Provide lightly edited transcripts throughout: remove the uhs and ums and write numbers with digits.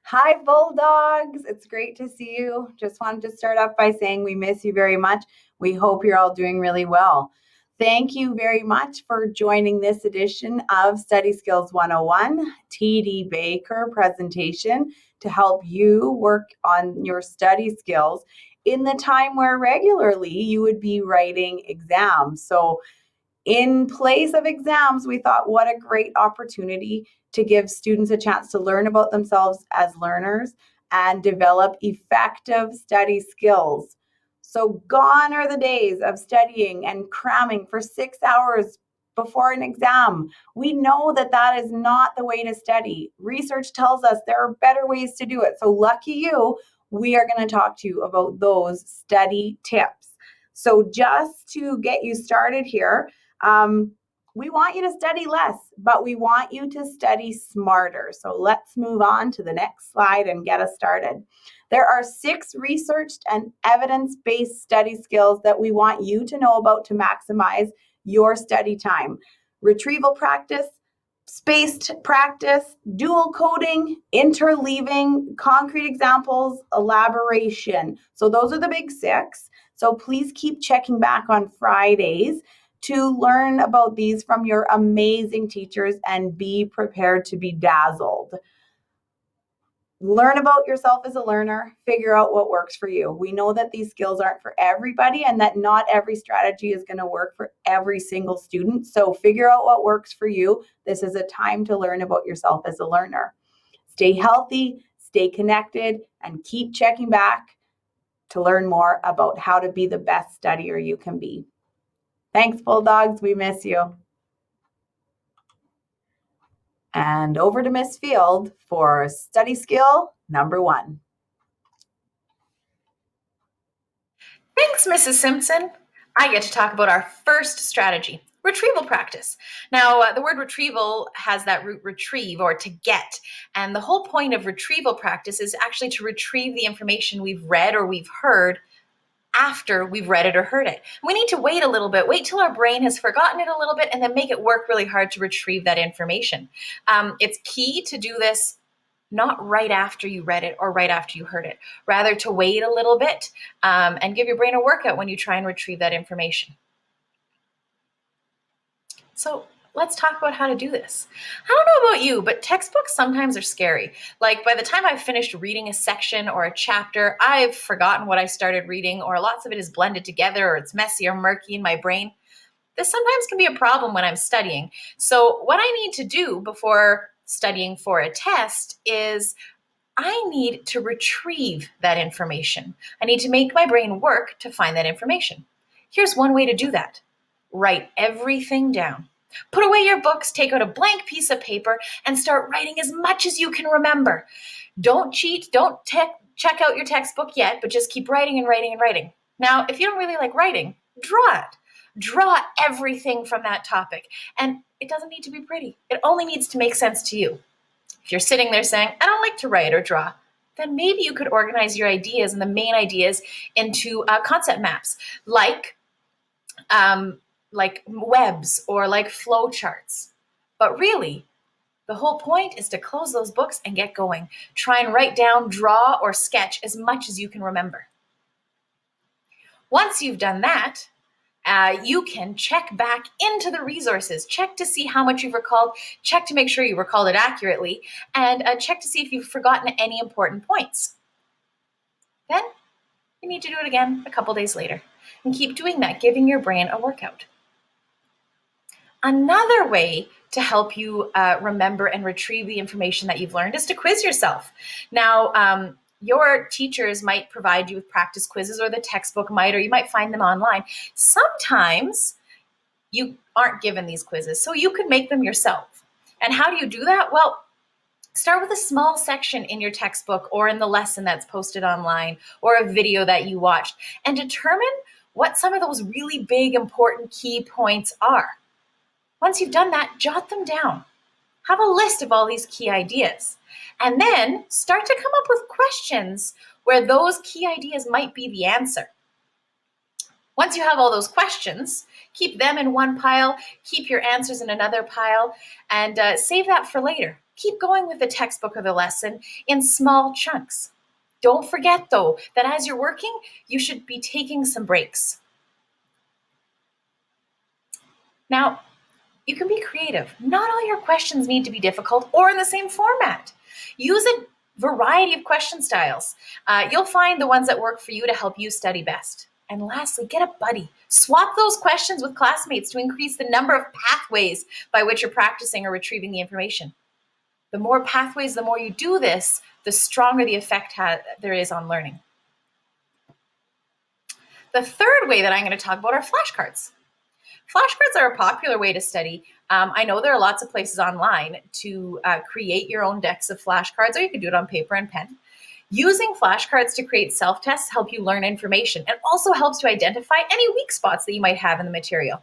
Hi, Bulldogs. It's great to see you. Just wanted to start off by saying we miss you very much. We hope you're all doing really well. Thank you very much for joining this edition of Study Skills 101 TD Baker presentation to help you work on your study skills in the time where regularly you would be writing exams. So in place of exams, we thought what a great opportunity to give students a chance to learn about themselves as learners and develop effective study skills. So gone are the days of studying and cramming for 6 hours before an exam. We know that that is not the way to study. Research tells us there are better ways to do it. So lucky you, we are going to talk to you about those study tips. So just to get you started here, we want you to study less, but we want you to study smarter. So let's move on to the next slide and get us started. There are 6 researched and evidence-based study skills that we want you to know about to maximize your study time. Retrieval practice, spaced practice, dual coding, interleaving, concrete examples, elaboration. So those are the big 6. So please keep checking back on Fridays to learn about these from your amazing teachers and be prepared to be dazzled. Learn about yourself as a learner, figure out what works for you. We know that these skills aren't for everybody and that not every strategy is going to work for every single student. So figure out what works for you. This is a time to learn about yourself as a learner. Stay healthy, stay connected, and keep checking back to learn more about how to be the best studier you can be. Thanks, Bulldogs. We miss you. And over to Miss Field for study skill number 1. Thanks, Mrs. Simpson. I get to talk about our first strategy, retrieval practice. Now, the word retrieval has that root retrieve or to get. And the whole point of retrieval practice is actually to retrieve the information we've read or we've heard after we've read it or heard it. We need to wait a little bit, wait till our brain has forgotten it a little bit, and then make it work really hard to retrieve that information. It's key to do this not right after you read it or right after you heard it, rather to wait a little bit and give your brain a workout when you try and retrieve that information. So let's talk about how to do this. I don't know about you, but textbooks sometimes are scary. Like by the time I've finished reading a section or a chapter, I've forgotten what I started reading, or lots of it is blended together, or it's messy or murky in my brain. This sometimes can be a problem when I'm studying. So what I need to do before studying for a test is I need to retrieve that information. I need to make my brain work to find that information. Here's one way to do that. Write everything down. Put away your books, take out a blank piece of paper, and start writing as much as you can remember. Don't cheat, don't check out your textbook yet, but just keep writing and writing and writing. Now, if you don't really like writing, draw it. Draw everything from that topic. And it doesn't need to be pretty. It only needs to make sense to you. If you're sitting there saying, I don't like to write or draw, then maybe you could organize your ideas and the main ideas into concept maps, like webs or like flow charts. But really, the whole point is to close those books and get going. Try and write down, draw, or sketch as much as you can remember. Once you've done that, you can check back into the resources, check to see how much you've recalled, check to make sure you recalled it accurately, and check to see if you've forgotten any important points. Then you need to do it again a couple days later and keep doing that, giving your brain a workout. Another way to help you remember and retrieve the information that you've learned is to quiz yourself. Now, your teachers might provide you with practice quizzes, or the textbook might, or you might find them online. Sometimes you aren't given these quizzes, so you could make them yourself. And how do you do that? Well, start with a small section in your textbook or in the lesson that's posted online or a video that you watched, and determine what some of those really big, important key points are. Once you've done that, jot them down. Have a list of all these key ideas. And then start to come up with questions where those key ideas might be the answer. Once you have all those questions, keep them in one pile, keep your answers in another pile, and save that for later. Keep going with the textbook or the lesson in small chunks. Don't forget, though, that as you're working, you should be taking some breaks. Now, you can be creative. Not all your questions need to be difficult or in the same format. Use a variety of question styles. You'll find the ones that work for you to help you study best. And lastly, get a buddy. Swap those questions with classmates to increase the number of pathways by which you're practicing or retrieving the information. The more pathways, the more you do this, the stronger the effect there is on learning. The third way that I'm going to talk about are flashcards. Flashcards are a popular way to study. I know there are lots of places online to create your own decks of flashcards, or you can do it on paper and pen. Using flashcards to create self-tests help you learn information and also helps you identify any weak spots that you might have in the material.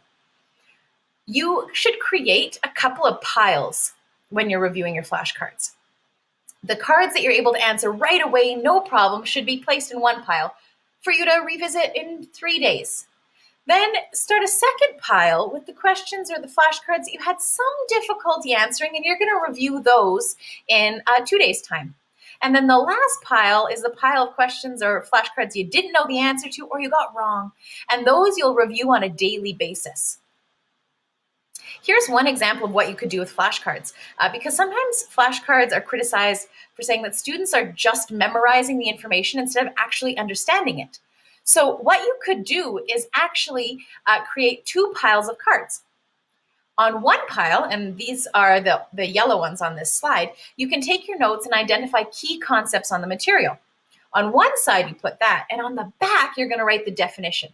You should create a couple of piles when you're reviewing your flashcards. The cards that you're able to answer right away, no problem, should be placed in one pile for you to revisit in 3 days. Then start a second pile with the questions or the flashcards that you had some difficulty answering, and you're going to review those in 2 days' time. And then the last pile is the pile of questions or flashcards you didn't know the answer to or you got wrong. And those you'll review on a daily basis. Here's one example of what you could do with flashcards, because sometimes flashcards are criticized for saying that students are just memorizing the information instead of actually understanding it. So what you could do is actually create 2 piles of cards. On one pile, and these are the yellow ones on this slide, you can take your notes and identify key concepts on the material. On one side, you put that, and on the back, you're going to write the definition.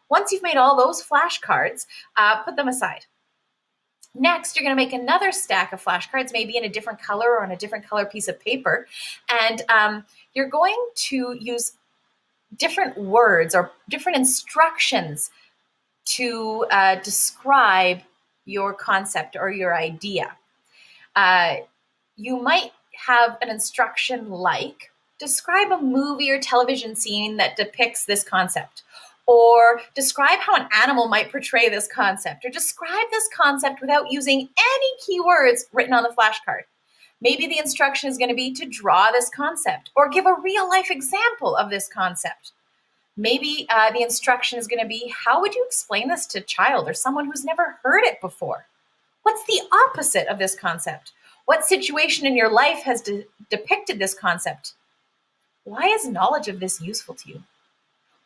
Once you've made all those flashcards, put them aside. Next, you're going to make another stack of flashcards, maybe in a different color or on a different color piece of paper, and you're going to use different words or different instructions to describe your concept or your idea. You might have an instruction like, describe a movie or television scene that depicts this concept, or describe how an animal might portray this concept, or describe this concept without using any keywords written on the flashcard. Maybe the instruction is going to be to draw this concept or give a real life example of this concept. Maybe the instruction is going to be, how would you explain this to a child or someone who's never heard it before? What's the opposite of this concept? What situation in your life has depicted this concept? Why is knowledge of this useful to you?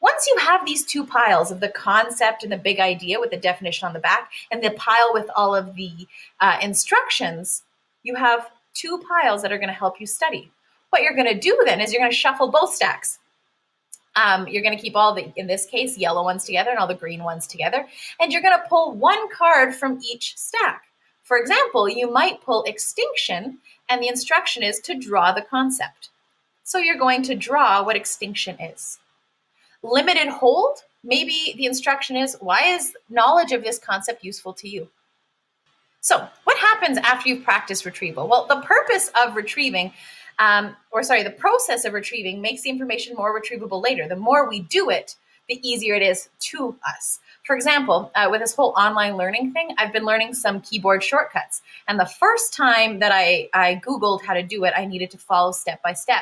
Once you have these 2 piles of the concept and the big idea with the definition on the back and the pile with all of the instructions, you have 2 piles that are going to help you study. What you're going to do then is you're going to shuffle both stacks. You're going to keep all the, in this case, yellow ones together and all the green ones together. And you're going to pull 1 card from each stack. For example, you might pull extinction, and the instruction is to draw the concept. So you're going to draw what extinction is. Limited hold, maybe the instruction is, why is knowledge of this concept useful to you? So what happens after you've practiced retrieval? Well, the purpose of retrieving the process of retrieving makes the information more retrievable later. The more we do it, the easier it is to us. For example, with this whole online learning thing, I've been learning some keyboard shortcuts. And the first time that I Googled how to do it, I needed to follow step by step.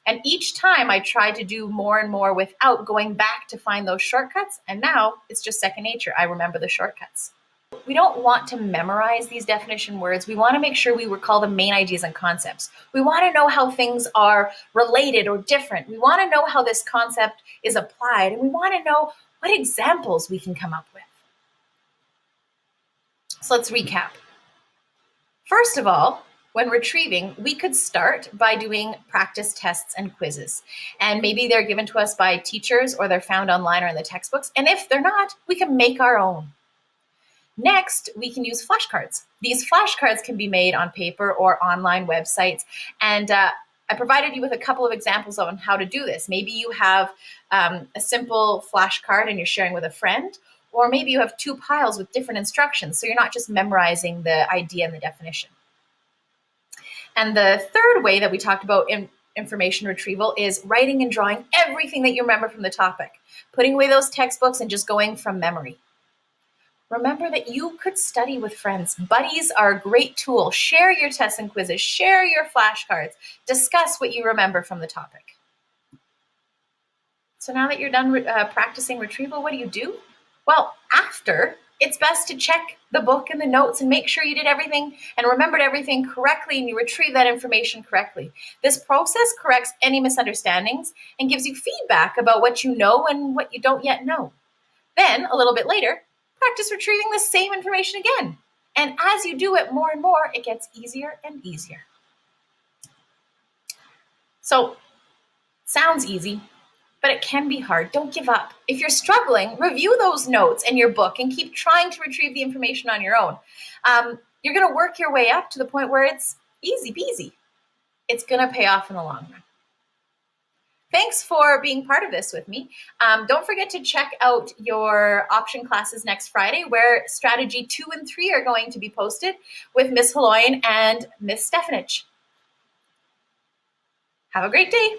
And each time I tried to do more and more without going back to find those shortcuts. And now it's just second nature. I remember the shortcuts. We don't want to memorize these definition words. We want to make sure we recall the main ideas and concepts. We want to know how things are related or different. We want to know how this concept is applied, and we want to know what examples we can come up with. So let's recap. First of all, when retrieving, we could start by doing practice tests and quizzes. And maybe they're given to us by teachers or they're found online or in the textbooks. And if they're not, we can make our own. Next, we can use flashcards. These flashcards can be made on paper or online websites. And I provided you with a couple of examples on how to do this. Maybe you have a simple flashcard and you're sharing with a friend, or maybe you have 2 piles with different instructions, so you're not just memorizing the idea and the definition. And the third way that we talked about in information retrieval is writing and drawing everything that you remember from the topic, putting away those textbooks and just going from memory. remember that you could study with friends. Buddies are a great tool. Share your tests and quizzes, share your flashcards, discuss what you remember from the topic. So now that you're done practicing retrieval, what do? Well, after, it's best to check the book and the notes and make sure you did everything and remembered everything correctly and you retrieve that information correctly. This process corrects any misunderstandings and gives you feedback about what you know and what you don't yet know. Then, a little bit later, practice retrieving the same information again. And as you do it more and more, it gets easier and easier. So, sounds easy, but it can be hard. Don't give up. If you're struggling, review those notes in your book and keep trying to retrieve the information on your own. You're going to work your way up to the point where it's easy peasy. It's going to pay off in the long run. Thanks for being part of this with me. Don't forget to check out your option classes next Friday, where strategy 2 and 3 are going to be posted with Miss Haloyan and Miss Stefanich. Have a great day.